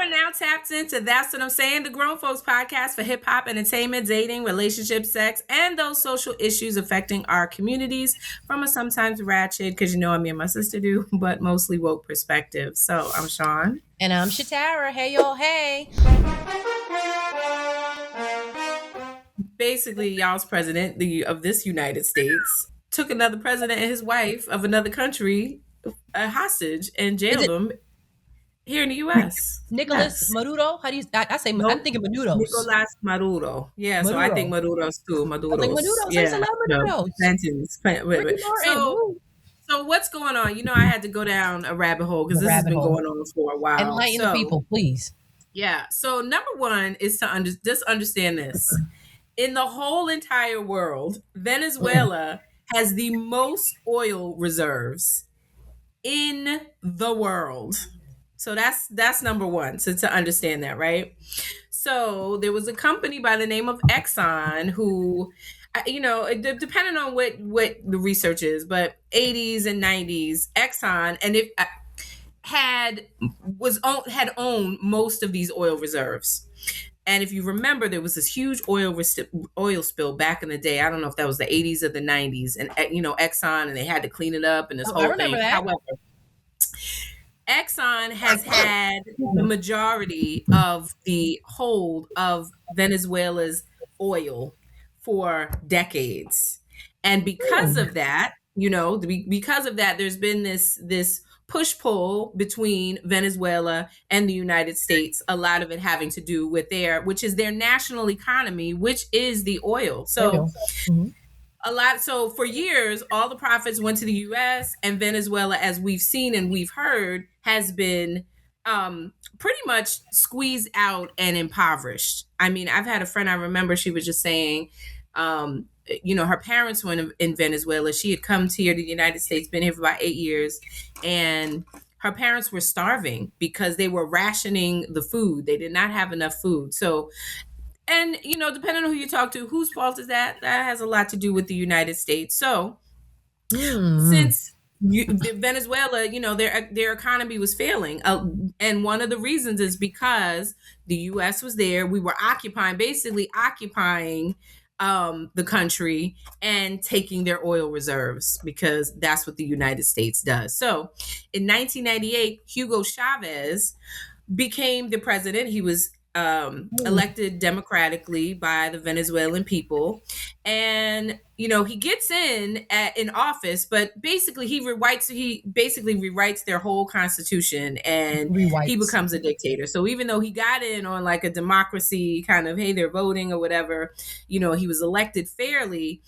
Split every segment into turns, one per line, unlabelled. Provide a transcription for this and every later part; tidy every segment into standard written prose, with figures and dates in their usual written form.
are now tapped into That's What I'm Saying, the Grown Folks podcast for hip hop, entertainment, dating, relationships, sex, and those social issues affecting our communities from a sometimes ratchet, because you know what me and my sister do, but mostly woke perspective. So I'm Shaun.
And I'm Shatara. Hey, y'all. Hey.
Basically, y'all's president of this United States took another president and his wife of another country hostage and
Is
jailed
it
them here in the U.S.
Nicolás
Yes.
Maduro? How do you? I'm
Nope.
thinking Maduros.
Nicolás Maduro. Yeah, so I think
Maduro.
Maduros too.
I was like
Maduros.
Maduros. I used to
Yeah.
love
No.
Maduros.
Sentence.
Ricky Martin.
So
Woo.
so what's going on? You know, I had to go down a rabbit hole because
The
this has
rabbit
been
hole.
going on for a while.
Enlighten the
So
people, please.
yeah. So number one is to just understand this. In the whole entire world, Venezuela has the most oil reserves in the world. So that's number one. So to understand that, right? So there was a company by the name of Exxon who, depending on what the research is, but 80s and 90s, Exxon and it had owned most of these oil reserves. And if you remember, there was this huge oil spill back in the day. I don't know if that was the 80s or the 90s, and Exxon, and they had to clean it up and this
I
whole
remember
thing.
that.
However, Exxon has had the majority of the hold of Venezuela's oil for decades. And because of that, there's been this push-pull between Venezuela and the United States, a lot of it having to do with which is their national economy, which is the oil. So so for years, all the profits went to the U.S. and Venezuela, as we've seen and we've heard, has been pretty much squeezed out and impoverished. I mean, I've had a friend, I remember she was just saying, her parents were in Venezuela. She had come here to the United States, been here for about 8 years, and her parents were starving because they were rationing the food. They did not have enough food. So, and, depending on who you talk to, whose fault is that? That has a lot to do with the United States. So since Venezuela, their economy was failing. And one of the reasons is because the U.S. was there. We were basically occupying the country and taking their oil reserves because that's what the United States does. So in 1998, Hugo Chavez became the president. He was elected democratically by the Venezuelan people, and he gets in office, but basically he rewrites their whole constitution, and he becomes a dictator. So even though he got in on like a democracy kind of, hey, they're voting or whatever, he was elected fairly.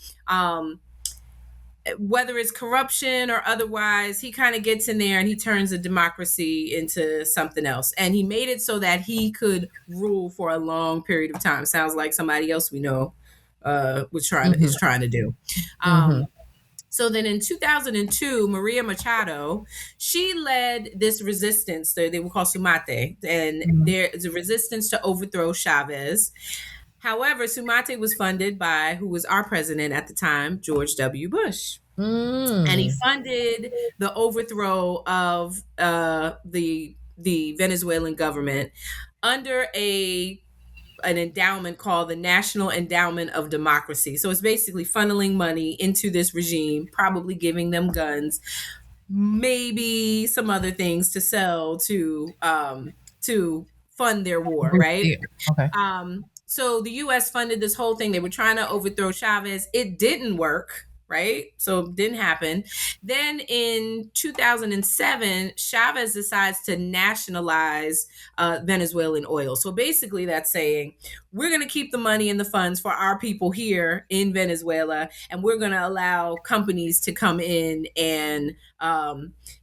Whether it's corruption or otherwise, he kind of gets in there and he turns a democracy into something else. And he made it so that he could rule for a long period of time. Sounds like somebody else we know is trying to do. So then in 2002, Maria Machado, she led this resistance. They were called Sumate. And there is a resistance to overthrow Chavez. However, Sumate was funded by who was our president at the time, George W. Bush. And he funded the overthrow of the Venezuelan government under an endowment called the National Endowment of Democracy. So it's basically funneling money into this regime, probably giving them guns, maybe some other things to sell to fund their war, right?
Okay.
So the U.S. funded this whole thing. They were trying to overthrow Chavez. It didn't work, right? So it didn't happen. Then in 2007, Chavez decides to nationalize Venezuelan oil. So basically that's saying, we're going to keep the money and the funds for our people here in Venezuela, and we're going to allow companies to come in and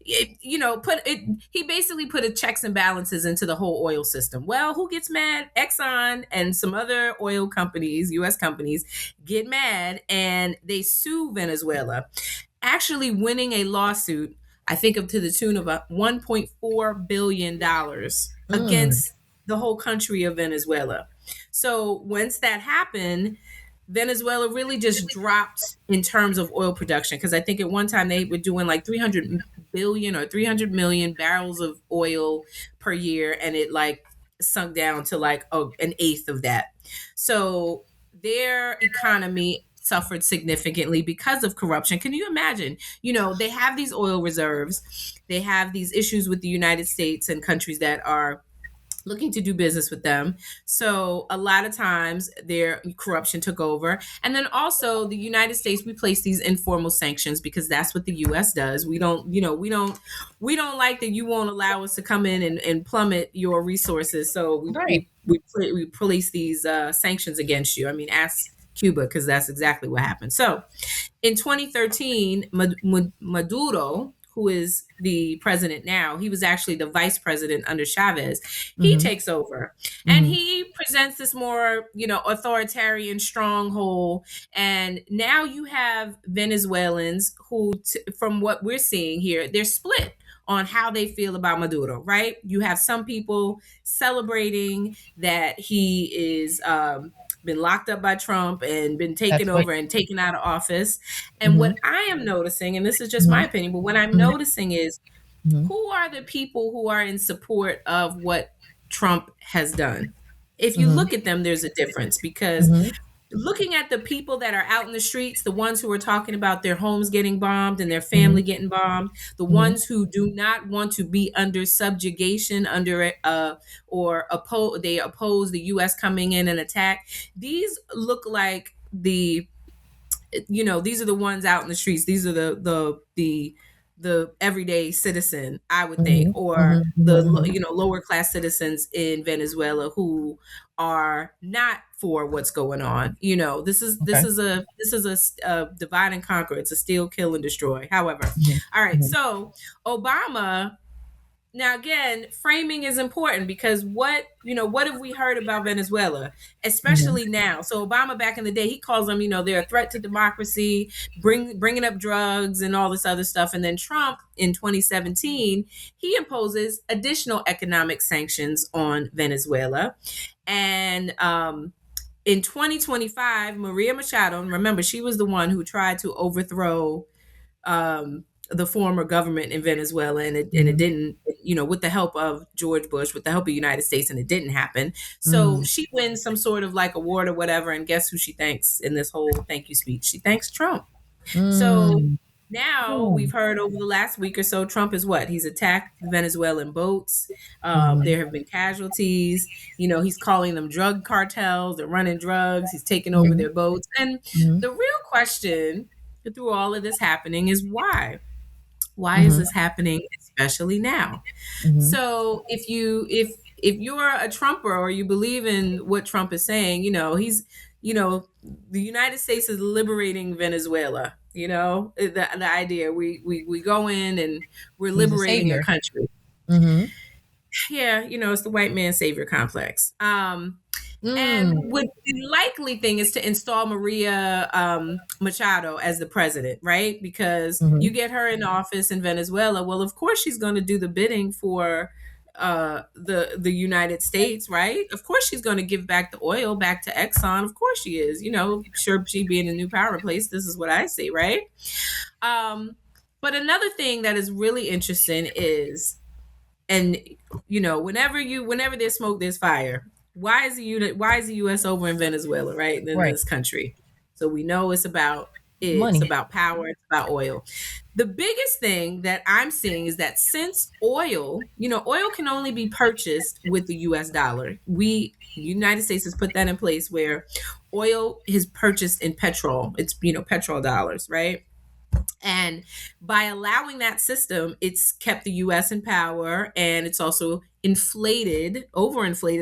he basically put a checks and balances into the whole oil system. Well, who gets mad? Exxon and some other oil companies, U.S. companies, get mad and they sue Venezuela, actually winning a lawsuit, I think to the tune of $1.4 billion against the whole country of Venezuela. So once that happened, Venezuela really just dropped in terms of oil production, because I think at one time they were doing like 300 billion or 300 million barrels of oil per year, and it sunk down to like an eighth of that. So their economy suffered significantly because of corruption. Can you imagine? They have these oil reserves, they have these issues with the United States and countries that are looking to do business with them. So a lot of times their corruption took over. And then also the United States, we place these informal sanctions because that's what the US does. We don't like that you won't allow us to come in and plummet your resources. So
Right.
we place these sanctions against you. I mean, ask Cuba, because that's exactly what happened. So in 2013, Maduro, who is the president now, he was actually the vice president under Chavez. He
Mm-hmm.
takes over and
Mm-hmm.
he presents this more, authoritarian stronghold. And now you have Venezuelans who, from what we're seeing here, they're split on how they feel about Maduro, right? You have some people celebrating that he is been locked up by Trump and been taken
That's what.
over and taken out of office. And
Mm-hmm.
what I am noticing, and this is just my
Mm-hmm.
opinion, but what I'm
Mm-hmm.
noticing is
Mm-hmm.
who are the people who are in support of what Trump has done? If you
Mm-hmm.
look at them, there's a difference because
Mm-hmm.
looking at the people that are out in the streets, the ones who are talking about their homes getting bombed and their
Mm-hmm.
family getting bombed, the
Mm-hmm.
ones who do not want to be under subjugation, under or oppose, they oppose the U.S. coming in and attack. These look like these are the ones out in the streets. These are the everyday citizen, I would think,
Mm-hmm.
or
Mm-hmm.
the
Mm-hmm.
lower class citizens in Venezuela who are not for what's going on. This
Okay.
is a divide and conquer. It's a steal, kill, and destroy. However,
Mm-hmm.
all right.
Mm-hmm.
So Obama, now again, framing is important because what have we heard about Venezuela, especially now? So Obama back in the day, he calls them, they're a threat to democracy, bringing up drugs and all this other stuff. And then Trump in 2017, he imposes additional economic sanctions on Venezuela. And in 2025, Maria Machado, remember, she was the one who tried to overthrow the former government in Venezuela, and it
Mm-hmm.
didn't, with the help of George Bush, with the help of the United States, and it didn't happen. So
Mm-hmm.
she wins some sort of like award or whatever, and guess who she thanks in this whole thank you speech? She thanks Trump. So
Mm-hmm.
now
Mm-hmm.
we've heard over the last week or so, Trump is what? He's attacked the Venezuelan boats.
Mm-hmm.
There have been casualties. He's calling them drug cartels. They're running drugs. He's taking over
Mm-hmm.
their boats. And the real question through all of this happening is why? Why is
Mm-hmm.
this happening, especially now?
Mm-hmm.
So if you're a Trumper or you believe in what Trump is saying, you know the United States is liberating Venezuela. The idea we go in and we're
He's a
liberating a
savior.
country.
Mm-hmm.
Yeah, it's the white man savior complex. And
Mm.
what the likely thing is to install Maria Machado as the president, right? Because
Mm-hmm.
you get her in office in Venezuela. Well, of course she's going to do the bidding for the United States, right? Of course she's going to give back the oil back to Exxon. Of course she is. Sure, she being a new power place. This is what I say, right? Um, but another thing that is really interesting is, and whenever there's smoke there's fire. Why is the US over in Venezuela, right, in
Right.
this country? So we know it's
Money.
about power, it's about oil. The biggest thing that I'm seeing is that since oil can only be purchased with the US dollar. The United States has put that in place where oil is purchased in petrol. It's petrol dollars, right? And by allowing that system, it's kept the US in power, and it's also overinflated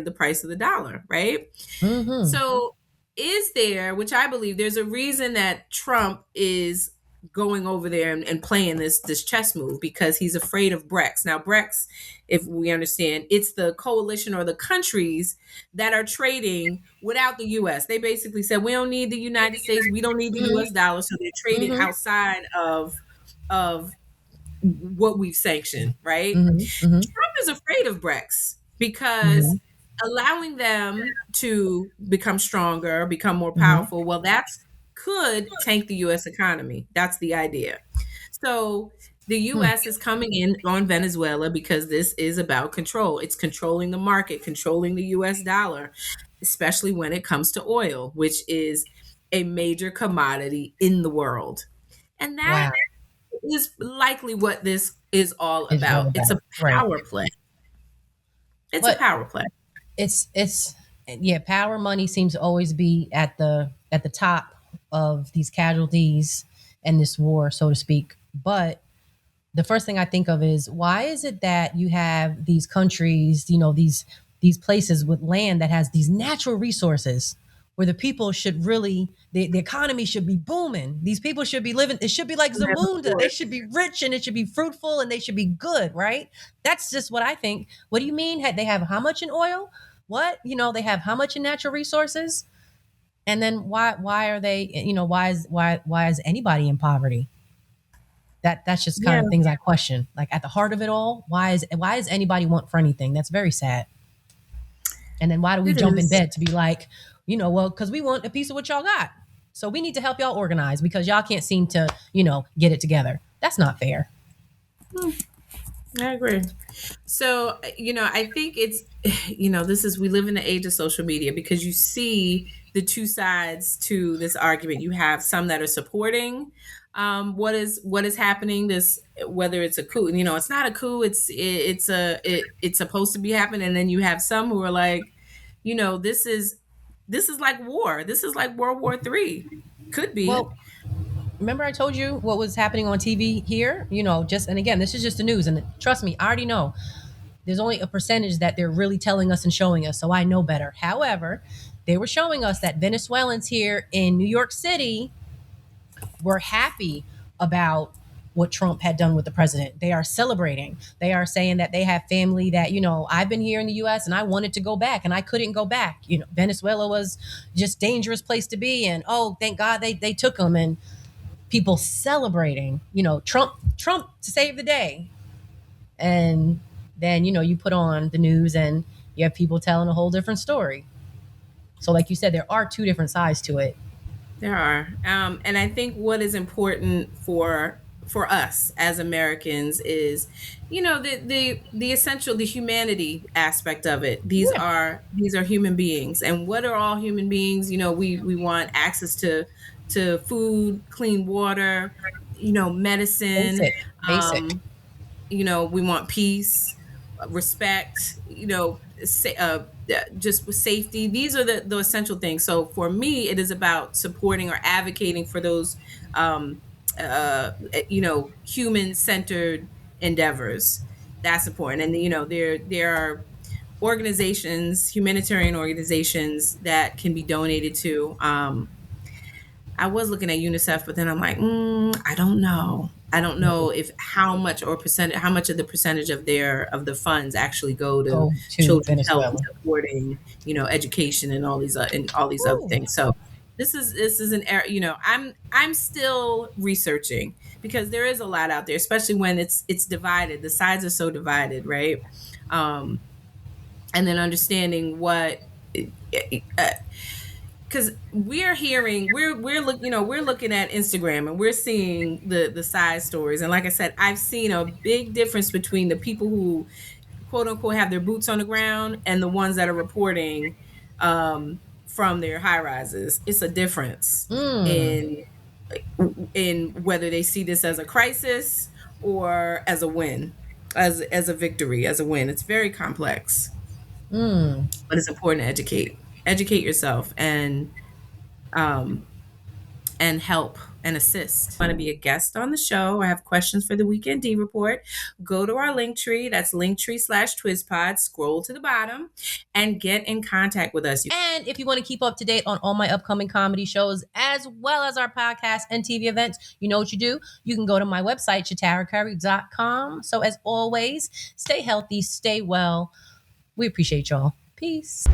the price of the dollar, right?
Mm-hmm.
So, which I believe there's a reason that Trump is going over there and playing this chess move, because he's afraid of BRICS. Now, BRICS, if we understand, it's the coalition or the countries that are trading without the US. They basically said, we don't need the United States, we don't need the US dollar, so they're trading
Mm-hmm.
outside of what we've sanctioned, right?
Mm-hmm. Mm-hmm.
Trump is afraid of BRICS because
Mm-hmm.
allowing them to become stronger, become more
Mm-hmm.
powerful, well, that could tank the US economy. That's the idea. So The
Hmm.
US is coming in on Venezuela because this is about control. It's controlling the market, controlling the US dollar, especially when it comes to oil, which is a major commodity in the world. And that
Wow.
is likely what this is all
It's all
about. It's
about.
a
Right.
power play. It's a
But
power play.
it's yeah, power money seems to always be at the top of these casualties and this war, so to speak. But the first thing I think of is, why is it that you have these countries, these places with land that has these natural resources where the people should really, the economy should be booming. These people should be living, it should be like Zamunda. They should be rich and it should be fruitful and they should be good, right? That's just what I think. What do you mean? They have how much in oil? What? They have how much in natural resources? And then why are they, why is anybody in poverty? That's just kind
Yeah,
of things I question. Like, at the heart of it all, why is anybody want for anything? That's very sad. And then why do we
it
jump in
is.
bed to be like, well, because we want a piece of what y'all got. So we need to help y'all organize because y'all can't seem to, get it together. That's not fair.
I agree. So, I think it's, this is, we live in the age of social media because you see the two sides to this argument. You have some that are supporting what is happening, this, whether it's a coup, it's not a coup, it's supposed to be happening. And then you have some who are like, this is like war. This is like World War III. Could be.
Well, remember I told you what was happening on TV here? And again, this is just the news. And trust me, I already know there's only a percentage that they're really telling us and showing us. So I know better. However, they were showing us that Venezuelans here in New York City were happy about what Trump had done with the president. They are celebrating. They are saying that they have family that, I've been here in the US and I wanted to go back and I couldn't go back. Venezuela was just dangerous place to be. And oh, thank God they took them, and people celebrating, Trump to save the day. And then, you put on the news and you have people telling a whole different story. So like you said, there are two different sides to it.
There are, and I think what is important for us as Americans is, the essential, the humanity aspect of it.
Yeah.
These are human beings, and what are all human beings? We want access to food, clean water, medicine.
Basic. Basic.
We want peace, respect, just with safety. These are the essential things. So for me, it is about supporting or advocating for those, human centered endeavors. That's important. And there are organizations, humanitarian organizations that can be donated to. I was looking at UNICEF, but then I'm like, I don't know. I don't know if how much of the percentage of the funds actually go to
Go to
children's health and
Venezuela.
supporting, education and all these other
Ooh.
things. So this is an area, I'm still researching because there is a lot out there, especially when it's divided. The sides are so divided, right? Um, and then understanding what because we're looking at Instagram and we're seeing the side stories, and like I said, I've seen a big difference between the people who quote unquote have their boots on the ground and the ones that are reporting from their high rises. It's a difference
Mm.
in whether they see this as a crisis or as a win, as a victory, as a win. It's very complex,
Mm.
but it's important to educate yourself um, and help and assist. Want to be a guest on the show or have questions for the Weekend D Report? Go to our link tree. That's linktree/TwizPod. Scroll to the bottom and get in contact with us.
And if you want to keep up to date on all my upcoming comedy shows, as well as our podcast and TV events, you know what you do. You can go to my website, shataracarey.com. So as always, stay healthy, stay well. We appreciate y'all. Peace.